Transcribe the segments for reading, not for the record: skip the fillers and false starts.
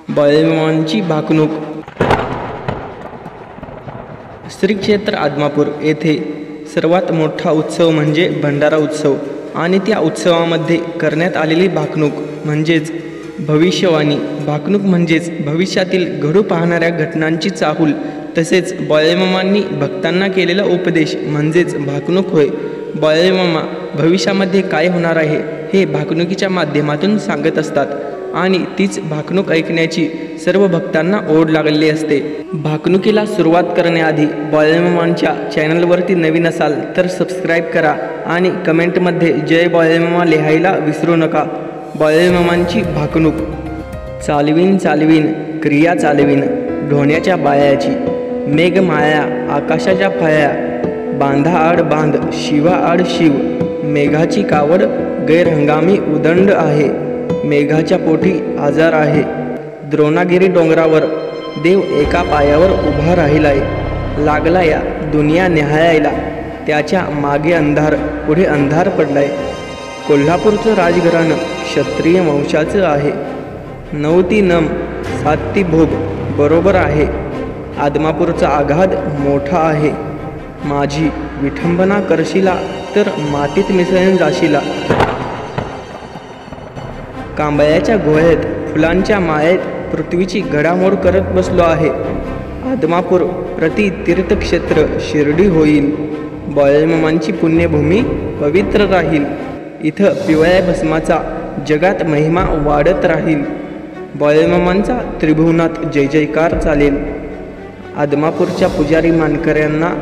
बळीरामांची भाकणूक. श्री क्षेत्र आदमापूर येथे सर्वात मोठा उत्सव म्हणजे भंडारा उत्सव आणि त्या उत्सवामध्ये करण्यात आलेली भाकणूक म्हणजेच भविष्यवाणी. भाकणूक म्हणजेच भविष्यातील घडू पाहणाऱ्या घटनांची चाहूल. तसेच बळीरामांनी भक्तांना केलेला उपदेश म्हणजेच भाकणूक होय. बळीरामा भविष्यामध्ये काय होणार आहे हे भाकणुकीच्या माध्यमातून सांगत असतात आणि तीच भाकणूक ऐकण्याची सर्व भक्तांना ओढ लागलेली असते. भाकणुकीला सुरुवात करण्याआधी बळीरामांच्या चॅनलवरती नवीन असाल तर सबस्क्राईब करा आणि कमेंटमध्ये जय बळीरामा लिहायला विसरू नका. बळीरामांची भाकणूक. चालवीन चालवीन क्रिया चालवीन ढोण्याच्या बायाची, मेघमाया आकाशाच्या फळ्या, बांधा आड बांध शिवा आड शिव, मेघाची कावड गैरहंगामी उदंड आहे, मेघाच्या पोटी आजार आहे, द्रोणागिरी डोंगरावर देव एका पायावर उभा राहिलाय, लागला या दुनिया न्याहाळायला, त्याच्या मागे अंधार पुढे अंधार पडलाय, कोल्हापूरचं राजघराणं क्षत्रिय वंशाचं आहे, 9 ती नम 7 ती भोग बरोबर आहे, आदमापूरचा आघात मोठा आहे, माझी विठंबना करशिला तर मातीत मिसळून जाशिला, कांबळ्याच्या गोळ्यात फुलांच्या माळेत पृथ्वीची घडामोड करत बसलो आहे, आदमापूर प्रति तीर्थक्षेत्र शिर्डी होईल, बळीरामांची पुण्यभूमी पवित्र राहील, इथं पिवळ्या भस्माचा जगात महिमा वाढत राहील, बळीरामांचा त्रिभुवनात जय जयकार चालेल, आदमापूरच्या पुजारी मानकऱ्यांना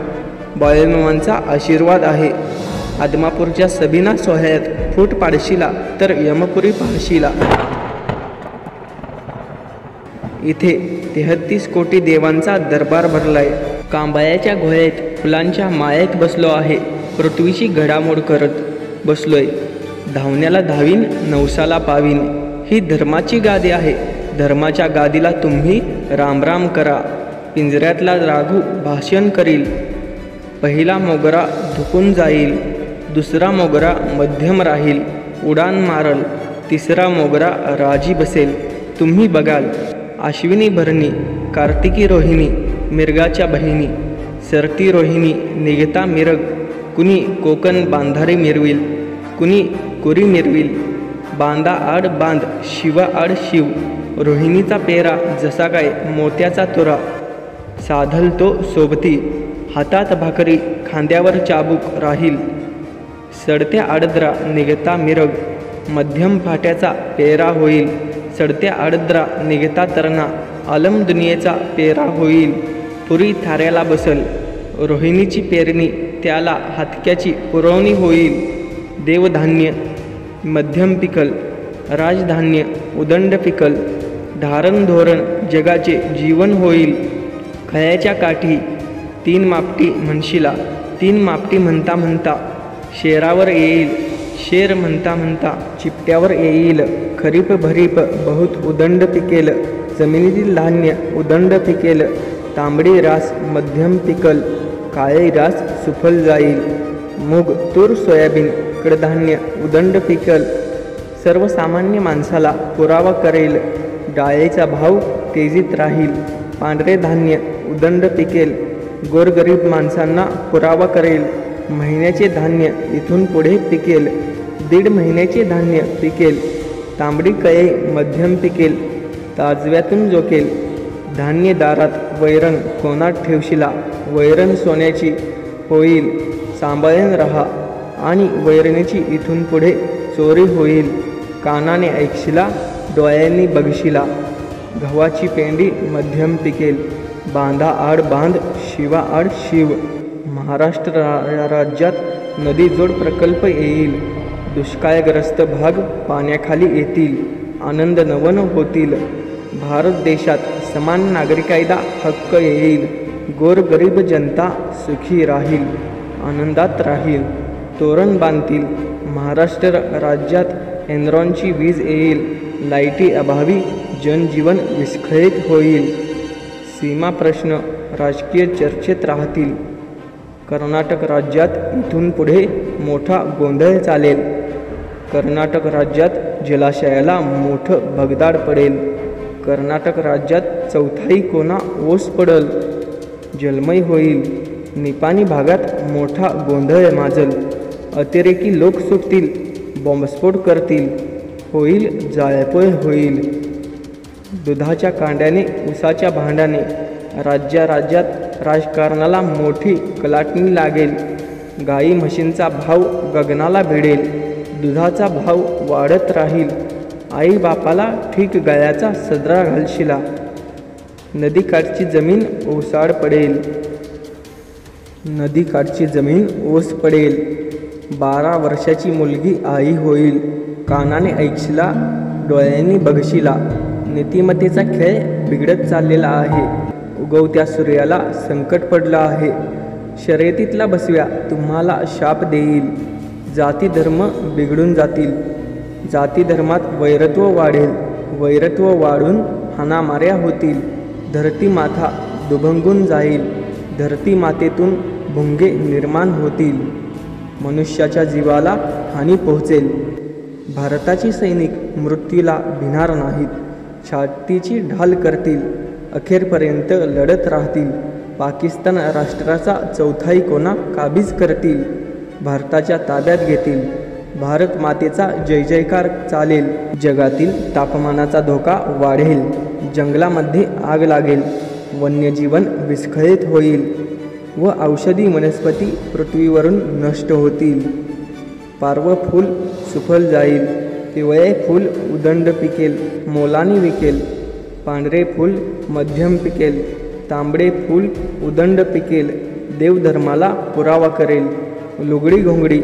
बळीरामांचा आशीर्वाद आहे, आदमापूरच्या सबिना सोहळ्यात फूट पाडशिला तर यमपुरी पाहशिला, इथे 33 कोटी देवांचा दरबार भरलाय, कांबळ्याच्या घोळ्यात फुलांच्या माळेत बसलो आहे, पृथ्वीची घडामोड करत बसलोय, धावण्याला धावीन नवसाला पावीन, ही धर्माची गादी आहे, धर्माच्या गादीला तुम्ही रामराम करा, पिंजऱ्यातला राघू भाषण करील, पहिला मोगरा धुकून जाईल, दुसरा मोगरा मध्यम राहील, उडान मारल, तिसरा मोगरा राजी बसेल, तुम्ही बघाल, आश्विनी भरणी कार्तिकी रोहिणी मिरगाच्या बहिणी, सरती रोहिणी निघता मिरग, कुणी कोकण बांधारे मिरविल, कुणी कुरी मिरविल, बांधा आड बांध शिवा आड शिव, रोहिणीचा पेरा जसा काय मोत्याचा तुरा, साधल तो सोबती, हातात भाकरी खांद्यावर चाबूक राहील, सडत्या आडद्रा निघता मिरग, मध्यम फाट्याचा पेरा होईल, सडत्या आडद्रा निघता तरणा, आलम दुनियेचा पेरा होईल, पुरी थाऱ्याला बसल, रोहिणीची पेरणी त्याला हातक्याची पुरवणी होईल, देवधान्य मध्यम पिकल, राजधान्य उदंड पिकल, धारण धोरण जगाचे जीवन होईल, खळ्याच्या काठी 3 मापटी म्हणशिला, 3 मापटी म्हणता म्हणता शेरावर येईल, शेर म्हणता म्हणता चिपट्यावर येईल, खरीप भरीप बहुत उदंड पिकेल, जमिनीतील धान्य उदंड पिकेल, तांबडी रास मध्यम पिकल, काळे रास सुफल जाईल, मूग तूर सोयाबीन कडधान्य उदंड पिकल, सर्वसामान्य माणसाला पुरावा करेल, डाळीचा भाव तेजीत राहील, पांढरे धान्य उदंड पिकेल, गोरगरीब माणसांना पुरावा करेल, महिन्याचे धान्य इथून पुढे पिकेल, 1.5 महिन्याचे धान्य पिकेल, तांबडी कळे मध्यम पिकेल, ताजव्यातून जोकेल, धान्य दारात वैरण कोणात ठेवशिला, वैरण सोन्याची होईल, सांभाळून रहा आणि वैरणीची इथून पुढे चोरी होईल, कानाने ऐकशिला डोळ्यांनी बघशिला, गव्हाची पेंडी मध्यम पिकेल, बांधा आड बांध शिवा आड शिव, महाराष्ट्र राज्यात नदीजोड प्रकल्प येईल, दुष्काळग्रस्त भाग पाण्याखाली येतील, आनंद नवन होतील, भारत देशात समान नागरी कायदा हक्क येईल, गोरगरीब जनता सुखी राहील, आनंदात राहील, तोरण बांधतील, महाराष्ट्र राज्यात एनरॉनची वीज येईल, लाईटी अभावी जनजीवन विस्कळीत होईल, सीमा प्रश्न राजकीय चर्चेत राहतील, कर्नाटक राज्यात इथून पुढे मोठा गोंधळ चालेल, कर्नाटक राज्यात जलाशयाला मोठं भगदाड पडेल, कर्नाटक राज्यात चौथाई कोना ओस पडल. जलमय होईल. निपाणी भागात मोठा गोंधळ माजल. अतिरेकी लोक सुटतील. बॉम्बस्फोट करतील. होईल जाळपोळ होईल. दुधाच्या कांड्याने उसाच्या भांड्याने राज्यात राजकारणाला मोठी कलाटणी लागेल. गाई म्हशींचा भाव गगनाला भिडेल. दुधाचा भाव वाढत राहील. आई बापाला ठीक गळ्याचा सदरा घालशिला. नदीकाठची जमीन ओसाड पडेल. नदीकाठची जमीन ओस पडेल. 12 वर्षाची मुलगी आई होईल. कानाने ऐकशिला. डोळ्यांनी बघशिला. नीतिमत्तेचा खेळ बिघडत चाललेला आहे. उगवत्या सूर्याला संकट पडलं आहे. शर्यतीतला बसव्या तुम्हाला शाप देईल. जाती धर्म बिघडून जातील. जाती धर्मात वैरत्व वाढेल. वैरत्व वाढून हाणामाऱ्या होतील. धरती माथा दुभंगून जाईल. धरती मातेतून भुंगे निर्माण होतील. मनुष्याच्या जीवाला हानी पोहोचेल. भारताची सैनिक मृत्यूला भिणार नाहीत. छातीची ढाल करतील. अखेरपर्यंत लढत राहतील. पाकिस्तान राष्ट्राचा चौथाई कोना काबीज करतील. भारताच्या ताब्यात घेतील. भारत मातेचा जय जयकार चालेल. जगातील तापमानाचा धोका वाढेल. जंगलामध्ये आग लागेल. वन्यजीवन विस्कळीत होईल व औषधी वनस्पती पृथ्वीवरून नष्ट होतील. पारवं फूल सुफल जाईल. पिवळे फूल उदंड पिकेल. मोलाने विकेल. पांढरे फूल मध्यम पिकेल. तांबडे फूल उदंड पिकेल. देवधर्माला पुरावा करेल. लुगडी घोंगडी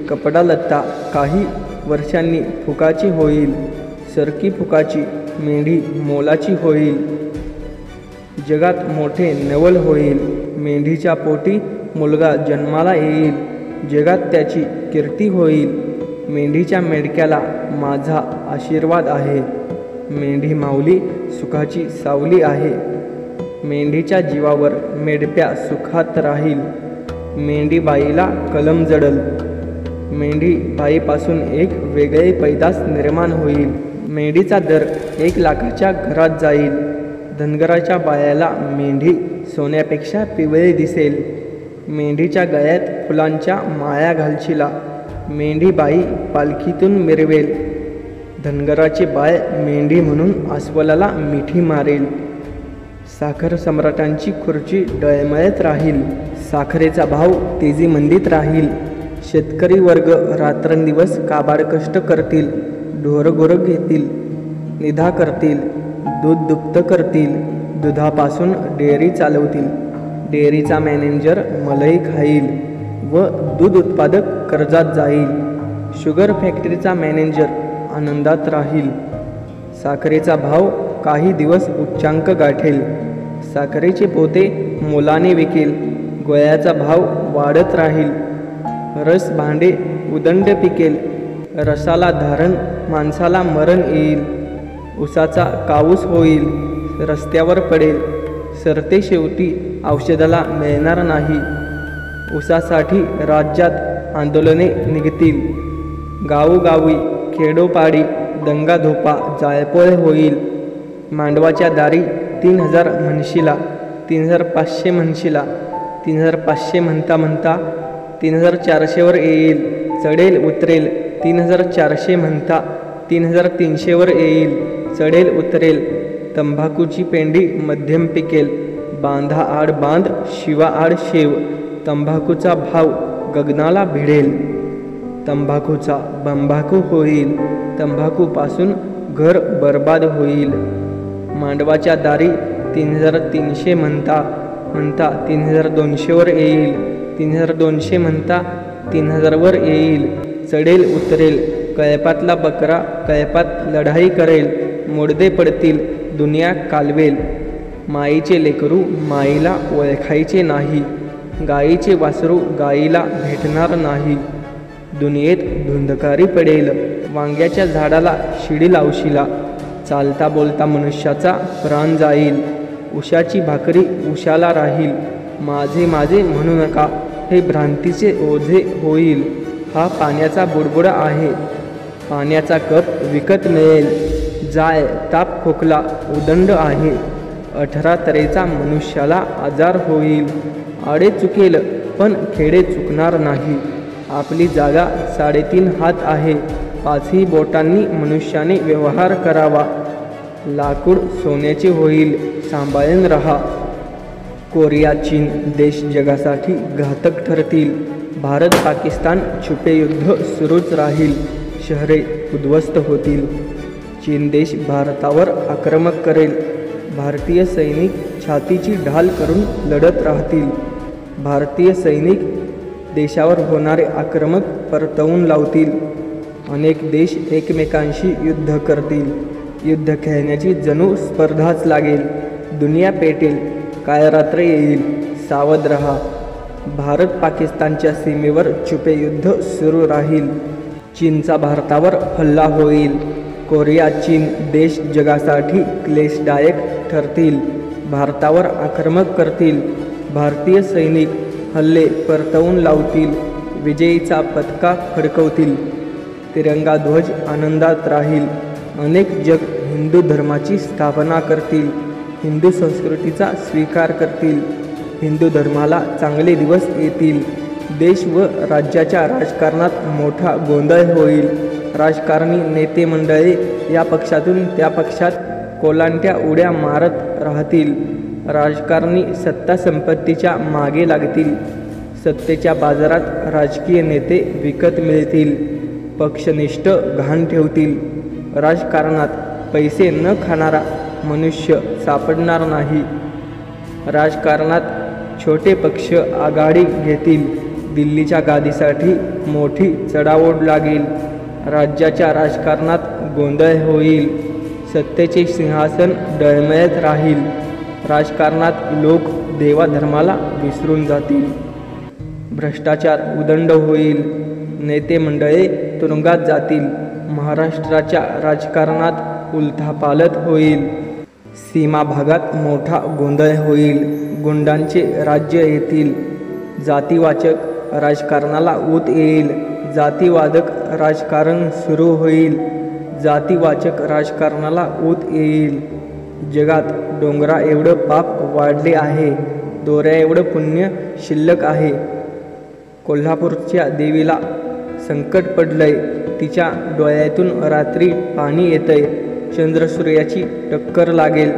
कपडा लत्ता काही वर्षांनी फुकाची होईल. सरकी फुकाची मेंढी मोलाची होईल. जगात मोठे नवल होईल. मेंढीच्या पोटी मुलगा जन्माला येईल. जगात त्याची कीर्ती होईल. मेंढीच्या मेंढक्याला माझा आशीर्वाद आहे. मेंढी माऊली सुखाची सावली आहे. मेंढीच्या जीवावर मेंढप्या सुखात राहील. मेंढी बाईला कलम जडल. मेंढी बाईपासून एक वेगळे पैदास निर्माण होईल. मेंढीचा दर 1 लाखाच्या घरात जाईल. धनगराच्या बायाला मेंढी सोन्यापेक्षा पिवळे दिसेल. मेंढीच्या गळ्यात फुलांच्या माळा घालशिला. मेंढी बाई पालखीतून मिरवेल. धनगराची बाय मेंढी म्हणून अस्वलाला मिठी मारेल. साखर सम्राटांची खुर्ची डळमळत राहील. साखरेचा भाव तेजीमंदीत राहील. शेतकरी वर्ग रात्रंदिवस काबाड कष्ट करतील. ढोरगुरं घेतील. निधा करतील. दूध दुभतं करतील. दुधापासून डेअरी चालवतील. डेअरीचा मॅनेजर मलई खाईल व दूध उत्पादक कर्जात जाईल. शुगर फॅक्टरीचा मॅनेजर आनंदात राहील. साखरेचा भाव काही दिवस उच्चांक गाठेल. साखरेचे पोते मोलाने विकेल. गोळ्याचा भाव वाढत राहील. रस भांडे उदंड पिकेल. रसाला धारण माणसाला मरण येईल. उसाचा काऊस होईल. रस्त्यावर पडेल. सरते शेवटी औषधाला मिळणार नाही. उसासाठी राज्यात आंदोलने निघतील. गावोगावी खेडोपाडी दंगाधोपा जाळपोळ होईल. मांडवाच्या दारी 3000 म्हणशिला. 3500 म्हणशिला. 3500 म्हणता म्हणता 3400 वर येईल. चढेल उतरेल. 3400 म्हणता 3300 वर येईल. चढेल उतरेल. तंबाखूची पेंडी मध्यम पिकेल. बांधा आड बांध शिवा आड शेव. तंबाखूचा भाव गगनाला भिडेल. तंबाखूचा बंबाखू होईल. तंबाखूपासून घर बर्बाद होईल. मांडवाच्या दारी 3300 म्हणता 3200 वर येईल. 3200 म्हणता 3000 वर येईल. चढेल उतरेल. कळपातला बकरा कळपात लढाई करेल. मोडदे पडतील. दुनिया कालवेल. माईचे लेकरू माईला ओळखायचे नाही. गाईचे वासरू गाईला भेटणार नाही. दुनियेत धुंदकारी पडेल. वांग्याच्या झाडाला शिडी लावशिला. चालता बोलता मनुष्याचा प्राण जाईल. उशाची भाकरी उशाला राहील. माझे माझे म्हणू नका हे भ्रांतीचे ओझे होईल. हा पाण्याचा बुडबुडा आहे. पाण्याचा कप विकत मिळेल. जाय, ताप, खोकला, उदंड आहे. 18 तऱ्हेचा मनुष्याला आजार होईल. आडे चुकेल पण खेडे चुकणार नाही. आपली जागा 3.5 हात आहे. 5ही बोटांनी मनुष्याने व्यवहार करावा. लाकूड सोन्याचे होईल, सांभाळून रहा. कोरिया, चीन देश जगासाठी घातक ठरतील. भारत पाकिस्तान छुपे युद्ध सुरूच राहील. शहरे उद्ध्वस्त होतील. चीन देश भारतावर आक्रमण करेल. भारतीय सैनिक छातीची ढाल करून लढत राहतील. भारतीय सैनिक देशावर होणारे आक्रमण परतवून लावतील. अनेक देश एकमेकांशी युद्ध करतील. युद्ध खेळण्याची जणू स्पर्धाच लागेल. दुनिया पेटेल, काय रात्र येईल, सावध रहा. भारत पाकिस्तानच्या सीमेवर छुपे युद्ध सुरू राहील. चीनचा भारतावर हल्ला होईल. कोरिया, चीन देश जगासाठी क्लेशदायक ठरतील. भारतावर आक्रमण करतील. भारतीय सैनिक हल्ले परतवून लावतील. विजयीचा पताका फडकवतील. तिरंगा ध्वज आनंदात राहील. अनेक जग हिंदू धर्माची स्थापना करतील. हिंदू संस्कृतीचा स्वीकार करतील. हिंदू धर्माला चांगले दिवस येतील. देश व राज्याच्या राजकारणात मोठा गोंधळ होईल. राजकारणी नेते मंडळी या पक्षातून त्या पक्षात कोलांट्या उड्या मारत राहतील. राजकारणी सत्ता संपत्तीच्या मागे लागतील. सत्तेच्या बाजारात राजकीय नेते विकत मिळतील. पक्षनिष्ठ घाण ठेवतील. राजकारणात पैसे न खाणारा मनुष्य सापडणार नाही. राजकारणात छोटे पक्ष आघाडी घेतील. दिल्लीच्या गादीसाठी मोठी चढाओढ लागेल. राज्याच्या राजकारणात गोंधळ होईल. सत्तेचे सिंहासन डळमळत राहील. राजकारणात लोक देवाधर्माला विसरून जातील. भ्रष्टाचार उदंड होईल. नेते मंडळे तुरुंगात जातील. महाराष्ट्राच्या राजकारणात उलथापालथ होईल. सीमा भागात मोठा गोंधळ होईल. गुंडांचे राज्य येतील. जातीवाचक राजकारणाला ऊत येईल. जातीवादक राजकारण सुरू होईल. जातीवाचक राजकारणाला ऊत येईल. जगात डोंगरा एवढं पाप वाढले आहे. दोऱ्या एवढं पुण्य शिल्लक आहे. कोल्हापूरच्या देवीला संकट पडलंय. तिच्या डोळ्यातून रात्री पाणी येतंय. चंद्रसूर्याची टक्कर लागेल.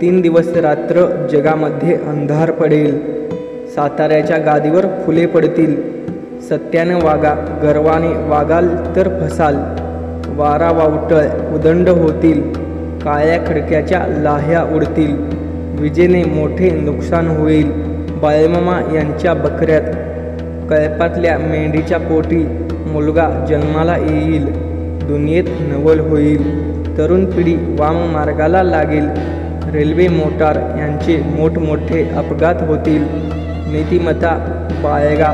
3 दिवस रात्र जगामध्ये अंधार पडेल. साताऱ्याच्या गादीवर फुले पडतील. सत्यानं वागा, गर्वाने वागाल तर फसाल. वारा वावटळ उदंड होतील. काळ्या खडक्याच्या लाह्या उडतील. विजेने मोठे नुकसान होईल. बाळमामा यांच्या बकऱ्यात कळपातल्या मेंढीच्या पोटी मुलगा जन्माला येईल. दुनियेत नवल होईल. तरुण पिढी वाम मार्गाला लागेल. रेल्वे मोटार यांचे मोठमोठे अपघात होतील. नीतिमत्ता बाळगा.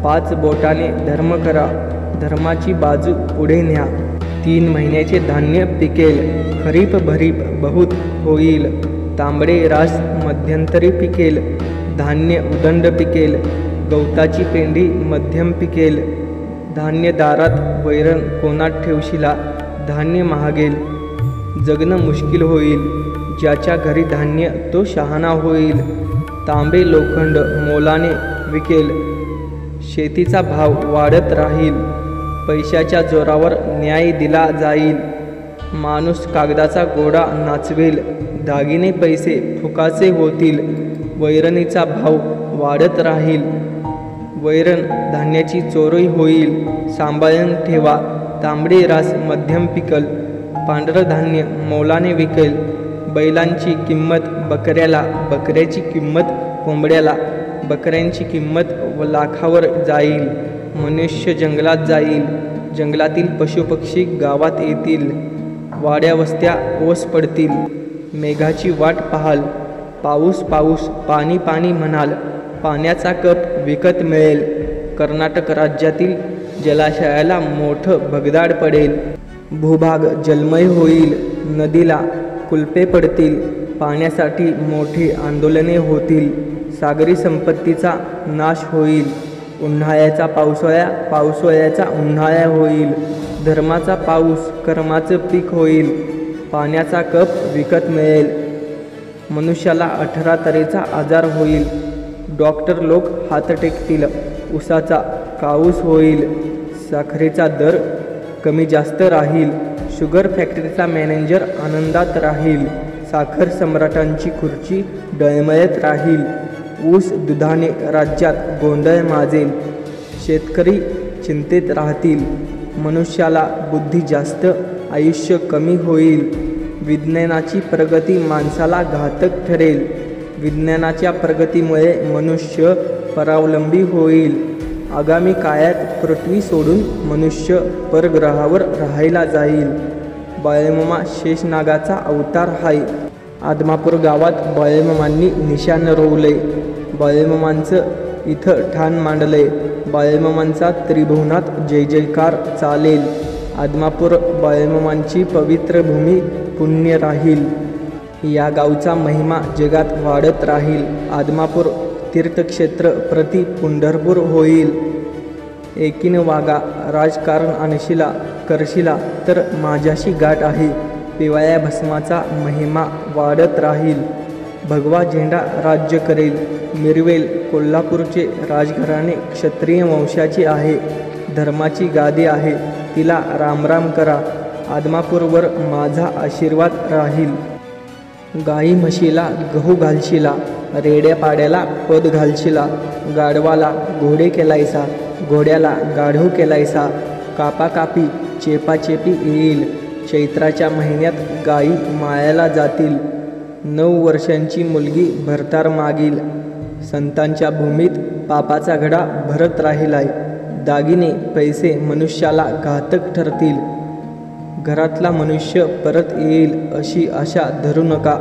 5 बोटाने धर्म करा. धर्माची बाजू पुढे न्या. 3 महिन्याचे धान्य पिकेल. खरीप भरीप बहुत होईल. तांबडे रास मध्यंतरी पिकेल. धान्य उदंड पिकेल. गवताची पेंडी मध्यम पिकेल. धान्य दारात वैरण कोणात ठेवशिला. धान्य महागेल. जगणं मुश्किल होईल. ज्याच्या घरी धान्य तो शहाणा होईल. तांबे लोखंड मोलाने विकेल. शेतीचा भाव वाढत राहील. पैशाच्या जोरावर न्याय दिला जाईल. माणूस कागदाचा घोडा नाचवेल. दागिने पैसे फुकाचे होतील. वैरणीचा भाव वाढत राहील. वैरण धान्याची चोरी होईल. सांभाळून ठेवा. तांबडे रास मध्यम पिकल. पांढरं धान्य मोलाने विकेल. बैलांची किंमत बकऱ्याला. बकऱ्याची किंमत कोंबड्याला. बकऱ्यांची किंमत लाखावर जाईल. मनुष्य जंगलात जाईल. जंगलातील पशुपक्षी गावात येतील. वाड्या वस्त्या ओस पडतील. मेघाची वाट पाहाल. पाऊस पाऊस पाणी पाणी म्हणाल. पाण्याचा कप विकत मिळेल. कर्नाटक राज्यातील जलाशयाला मोठं भगदाड पडेल. भूभाग जलमय होईल. नदीला कुलपे पडतील. पाण्यासाठी मोठी आंदोलने होतील. सागरी संपत्तीचा नाश होईल. उन्हाळ्याचा पावसाळा, पावसाळ्याचा उन्हाळा होईल. धर्माचा पाऊस कर्माचं पीक होईल. पाण्याचा कप विकत मिळेल. मनुष्याला 18 तऱ्हेचा आजार होईल. डॉक्टर लोक हात टेकतील. उसाचा काऊस होईल. साखरेचा दर कमी जास्त राहील. शुगर फॅक्टरीचा मॅनेजर आनंदात राहील. साखर सम्राटांची खुर्ची डळमळत राहील. ऊस दुधाने राज्यात गोंधळ माजेल. शेतकरी चिंतेत राहतील. मनुष्याला बुद्धी जास्त, आयुष्य कमी होईल. विज्ञानाची प्रगती माणसाला घातक ठरेल. विज्ञानाच्या प्रगतीमुळे मनुष्य परावलंबी होईल. आगामी काळात पृथ्वी सोडून मनुष्य परग्रहावर राहायला जाईल. बाळूमामा शेषनागाचा अवतार आहे. आदमापूर गावात बाळूमामांनी निशाण रोवलंय. बाळूमामांचं इथं ठाण मांडलंय. बाळूमामांचा त्रिभुवनात जय जयकार चालेल. आदमापूर बाळूमामांची पवित्र भूमी पुण्य राहील. या गावचा महिमा जगात वाढत राहील. आदमापूर तीर्थक्षेत्र प्रति पंढरपूर होईल. एकीन वागा राजकारण आणशिला करशिला तर माझ्याशी गाठ आहे. पिवळ्या भस्माचा महिमा वाढत राहील. भगवा झेंडा राज्य करेल, मिरवेल. कोल्हापूरचे राजघराणे क्षत्रिय वंशाचे आहे. धर्माची गादी आहे, तिला रामराम करा. आदमापूरवर माझा आशीर्वाद राहील. गाई म्हशीला गहू घालशिला, रेड्या पाड्याला पद घालशिला. गाढवाला घोडे केलायसा, घोड्याला गाढव केलायसा. कापाकापी चेपाचेपी येईल. चैत्राच्या महिन्यात गायी माळ्याला जातील. 9 वर्षांची मुलगी भरतार मागील. संतांच्या भूमीत पापाचा घडा भरत राहिलाय. दागिने पैसे मनुष्याला घातक ठरतील. घरातला मनुष्य परत येईल अशी आशा धरू नका.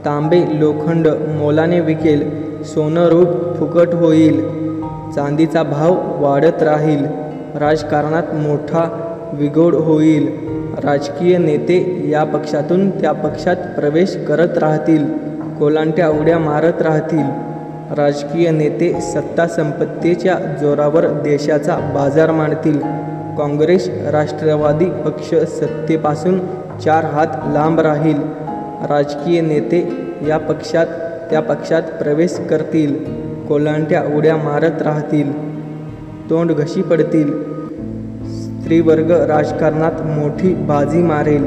तांबे लोखंड मोलाने विकेल. सोनं रूप फुकट होईल. चांदीचा भाव वाढत राहील. राजकारणात मोठा बिघोड होईल. राजकीय नेते या पक्षातून त्या पक्षात प्रवेश करत राहतील. कोलांट्या उड्या मारत राहतील. राजकीय नेते सत्ता संपत्तीच्या जोरावर देशाचा बाजार मांडतील. काँग्रेस राष्ट्रवादी पक्ष सत्तेपासून 4 हात लांब राहील. राजकीय नेते या पक्षात त्या पक्षात प्रवेश करतील. कोलांट्या उड्या मारत राहतील. तोंड घशी पडतील. स्त्रीवर्ग राजकारणात मोठी बाजी मारेल.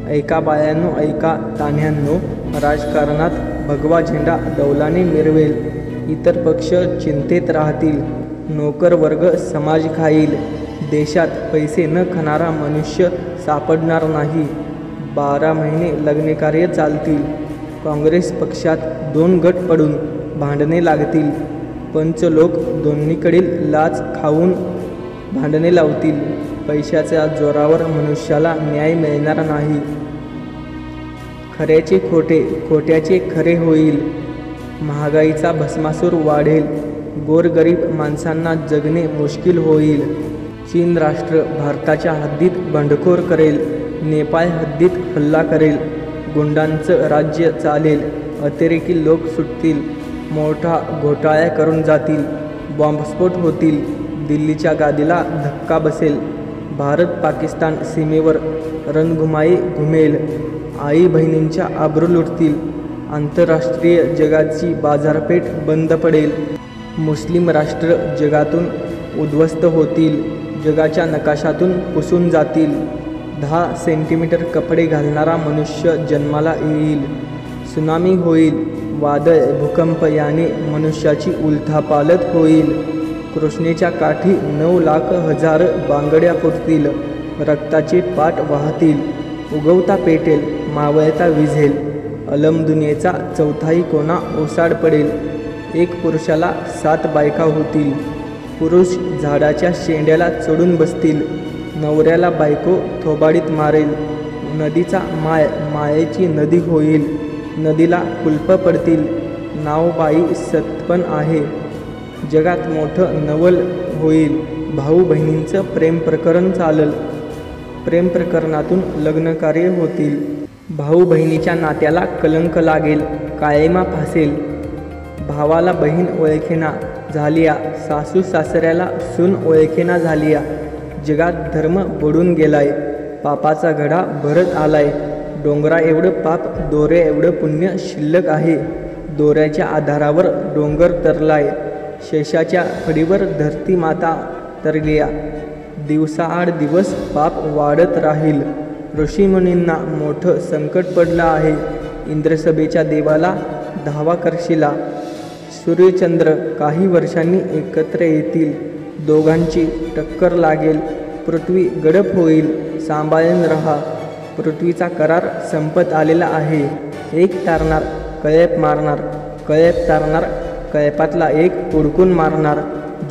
ऐका बायांनो, ऐका तान्ह्यांनो, राजकारणात भगवा झेंडा डौलाने मिरवेल. इतर पक्ष चिंतेत राहतील. नोकर वर्ग समाज खाईल. देशात पैसे न खाणारा मनुष्य सापडणार नाही. 12 महिने लग्नकार्य चालतील. काँग्रेस पक्षात 2 गट पडून भांडणे लागतील. पंच लोक दोन्हीकडील लाच खाऊन भांडणे लावतील. पैशाच्या जोरावर मनुष्याला न्याय मिळणार नाही. खऱ्याचे खोटे, खोट्याचे खरे होईल. महागाईचा भस्मासूर वाढेल. गोरगरीब माणसांना जगणे मुश्किल होईल. चीन राष्ट्र भारताच्या हद्दीत बंडखोर करेल. नेपाळ हद्दीत हल्ला करेल. गुंडांचं राज्य चालेल. अतिरेकी लोक सुटतील. मोठा घोटाळा करून जातील. बॉम्बस्फोट होतील. दिल्लीच्या गादीला धक्का बसेल. भारत पाकिस्तान सीमेवर रणधुमाळी घुमेल. आई बहिणींच्या आबरू लुटतील. आंतरराष्ट्रीय जगाची बाजारपेठ बंद पडेल. मुस्लिम राष्ट्र जगातून उद्ध्वस्त होतील. जगाच्या नकाशातून पुसून जातील. 10 सेंटीमीटर कपडे घालणारा मनुष्य जन्माला येईल. सुनामी होईल. वादळ भूकंप याने मनुष्याची उलथापालथ होईल. कृष्णेच्या काठी 9 लाख हजार बांगड्या फुटतील. रक्ताचे पाट वाहतील. उगवता पेटेल, मावळता विझेल. अलम दुनियेचा 1/4 कोना ओसाड पडेल. एक पुरुषाला 7 बायका होतील. पुरुष झाडाच्या शेंड्याला चढून बसतील. नवऱ्याला बायको थोबाडीत मारेल. नदीचा माय मायेची नदी होईल. नदीला कुलप पडतील. नाव बाई सत्पन आहे. जगात मोठं नवल होईल. भाऊ बहिणींचं प्रेम प्रकरण चालल. प्रेम प्रकरणातून लग्नकार्य होतील. भाऊ बहिणीच्या नात्याला कलंक लागेल. काळेमा फासेल. भावाला बहीण ओळखेना झालिया. सासू सासऱ्याला सून ओळखेना झालिया. जगात धर्म बुडून गेलाय. पापाचा घडा भरत आलाय. डोंगरा एवढं पाप, दोऱ्या एवढं पुण्य शिल्लक आहे. दोऱ्याच्या आधारावर डोंगर तरलाय, शेषाच्या फडीवर धरती माता तरलिया. दिवसाआड दिवस पाप वाढत राहील. ऋषीमुनींना मोठं संकट पडलं आहे. इंद्रसभेच्या देवाला धावा करशिला. सूर्यचंद्र काही वर्षांनी एकत्र येतील. दोघांची टक्कर लागेल. पृथ्वी गडप होईल. सांभाळून रहा. पृथ्वीचा करार संपत आलेला आहे. एक तारणार, कळप मारणार. कळप तारणार, कळपातला एक उडकून मारणार.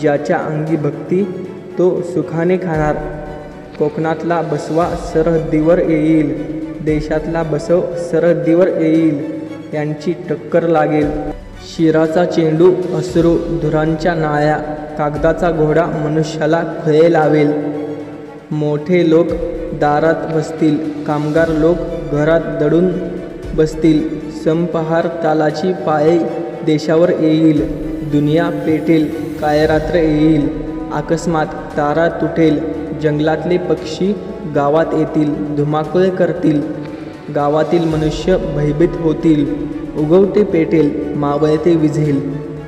ज्याच्या अंगी भक्ती तो सुखाने खाणार. कोकणातला बसवा सरहद्दीवर येईल. देशातला बसव सरहद्दीवर येईल. यांची टक्कर लागेल. शिराचा चेंडू अश्रू धुरांच्या नाळ्या. कागदाचा घोडा मनुष्याला खळे लावेल. मोठे लोक दारात बसतील. कामगार लोक घरात दडून बसतील. संपहार तालाची पाळे देशावर येईल. दुनिया पेटेल. काय रात्र येईल. अकस्मात तारा तुटेल. जंगलातले पक्षी गावात येतील. धुमाकूळ करतील. गावातील मनुष्य भयभीत होतील. उगवते पेटेल. मावळते विझेल.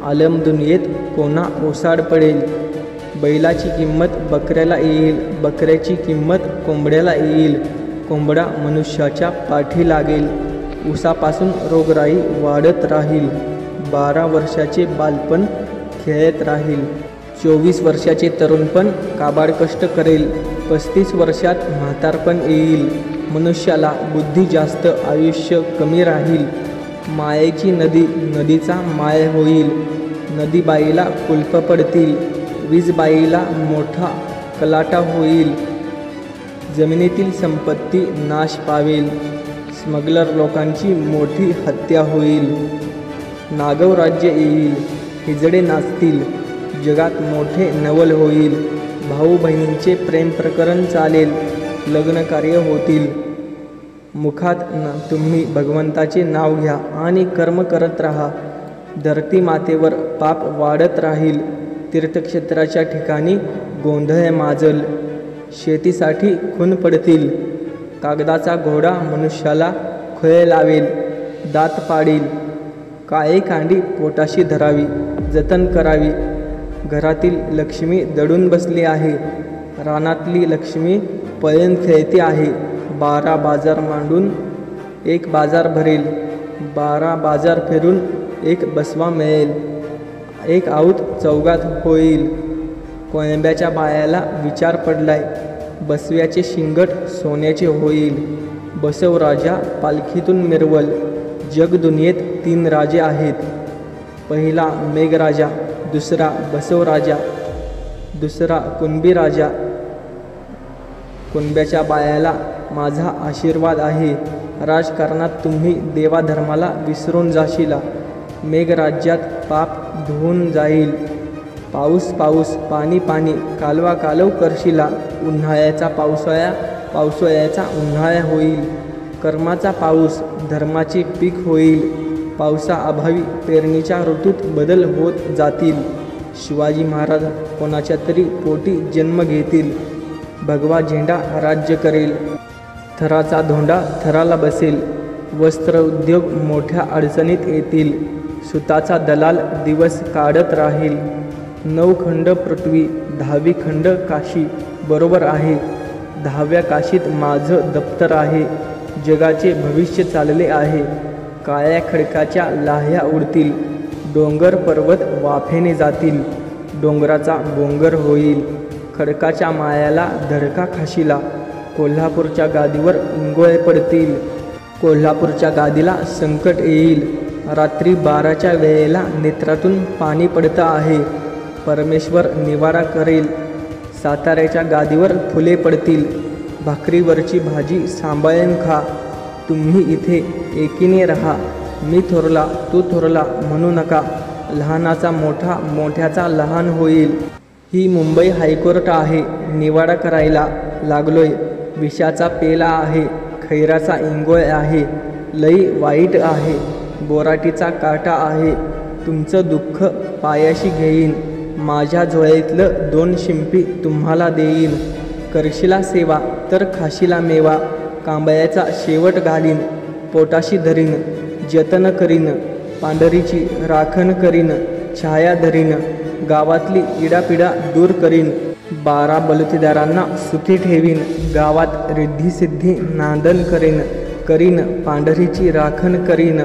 आलम दुनियेत कोणा ओसाड पडेल. बैलाची किंमत बकऱ्याला येईल. बकऱ्याची किंमत कोंबड्याला येईल. कोंबडा मनुष्याच्या पाठी लागेल. उसापासून रोगराई वाढत राहील. 12 वर्षाचे बालपण खेळत राहील. 24 वर्षाचे तरुणपण काबाड कष्ट करेल. 35 वर्षात म्हातारपण येईल. मनुष्याला बुद्धी जास्त, आयुष्य कमी राहील. मायेची नदी नदीचा माय होईल. नदीबाईला कुलप पडतील. वीजबाईला मोठा कलाटा होईल. जमिनीतील संपत्ती नाश पावेल. स्मगलर लोकांची मोठी हत्या होईल. नागव राज्य येईल. हिजडे नाचतील. जगात मोठे नवल होईल. भाऊ बहिणींचे प्रेम प्रकरण चालेल. लग्नकार्य होतील. मुखात तुम्ही भगवंताचे नाव घ्या आणि कर्म करत राहा. धरती मातेवर पाप वाढत राहील. तीर्थक्षेत्राच्या ठिकाणी गोंधळ माजल. शेतीसाठी खून पडतील. कागदाचा घोडा मनुष्याला खळे लावेल. दात पाडील. काळे कांडी पोटाशी धरावी. जतन करावी. घरातील लक्ष्मी दडून बसली आहे. रानातली लक्ष्मी पळून खेळते आहे. 12 बाजार मांडून एक बाजार भरेल. 12 बाजार फिरून एक बसवा मिळेल. एक आऊत चौघात होईल. कोळंब्याच्या बायाला विचार पडलाय. बसव्याचे शिंगट सोन्याचे होईल. बसव राजा पालखीतून मिरवल. जगदुनियेत 3 राजे आहेत. पहिला मेघराजा. दुसरा बसवराजा. दुसरा कुणबी राजा. कुणब्याच्या बायाला माझा आशीर्वाद आहे. राजकारणात तुम्ही देवाधर्माला विसरून जाशीला. मेघराज्यात पाप धुवून जाईल. पाऊस पाऊस, पाणी पाणी, कालवा कालव करशिला. उन्हाळ्याचा पावसाळा, पावसाळ्याचा उन्हाळा होईल. कर्माचा पाऊस, धर्माचे पीक होईल. पावसाअभावी पेरणीच्या ऋतूत बदल होत जातील. शिवाजी महाराज कोणाच्या तरी पोटी जन्म घेतील. भगवा झेंडा राज्य करेल. थराचा धोंडा थराला बसेल. वस्त्र उद्योग मोठ्या अडचणीत येतील. सुताचा दलाल दिवस काढत राहील. 9 खंड पृथ्वी, 10वी खंड काशी. बरोबर आहे. 10व्या काशीत माझं दप्तर आहे. जगाचे भविष्य चालले आहे. काळ्या खडकाच्या लाह्या उडतील. डोंगर पर्वत वाफेने जातील. डोंगराचा गोंगर होईल. खडकाच्या मायाला धडका खाशीला. कोल्हापूरच्या गादीवर इंगोळे पडतील. कोल्हापूरच्या गादीला संकट येईल. रात्री 12च्या वेळेला नेत्रातून पाणी पडतं आहे. परमेश्वर निवारा करेल. साताऱ्याच्या गादीवर फुले पडतील. भाकरीवरची भाजी सांभाळून खा. तुम्ही इथे एकीने राहा. मी थोरला तू थोरला म्हणू नका. लहानाचा मोठा, मोठ्याचा लहान होईल. ही मुंबई हायकोर्ट आहे. निवाडा करायला लागलोय. विषाचा पेला आहे. खैराचा इंगोळ आहे. लई वाईट आहे. बोराटीचा काटा आहे. तुमचं दुःख पायाशी घेईन. माझ्या झोळ्यातलं 2 शिंपी तुम्हाला देईन. करशिला सेवा तर खाशीला मेवा. कांबळ्याचा शेवट घालीन, पोटाशी धरीन, जतन करीन, पांढरीची राखण करीन, छाया धरीन, गावातली इडापिडा दूर करीन, 12 बलुतेदारांना सुखी ठेवीन, गावात रिद्धी-सिद्धी नांदन करीन, पांढरीची राखण करीन.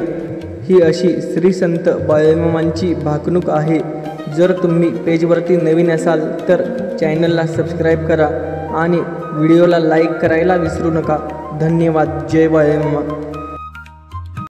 ही अशी श्री संत बाळूमामांची भाकणूक आहे. जर तुम्ही पेजवरती नवीन असाल तर चॅनलला सबस्क्राईब करा आणि व्हिडिओला लाईक करायला विसरू नका. धन्यवाद. जय बाळूमामा.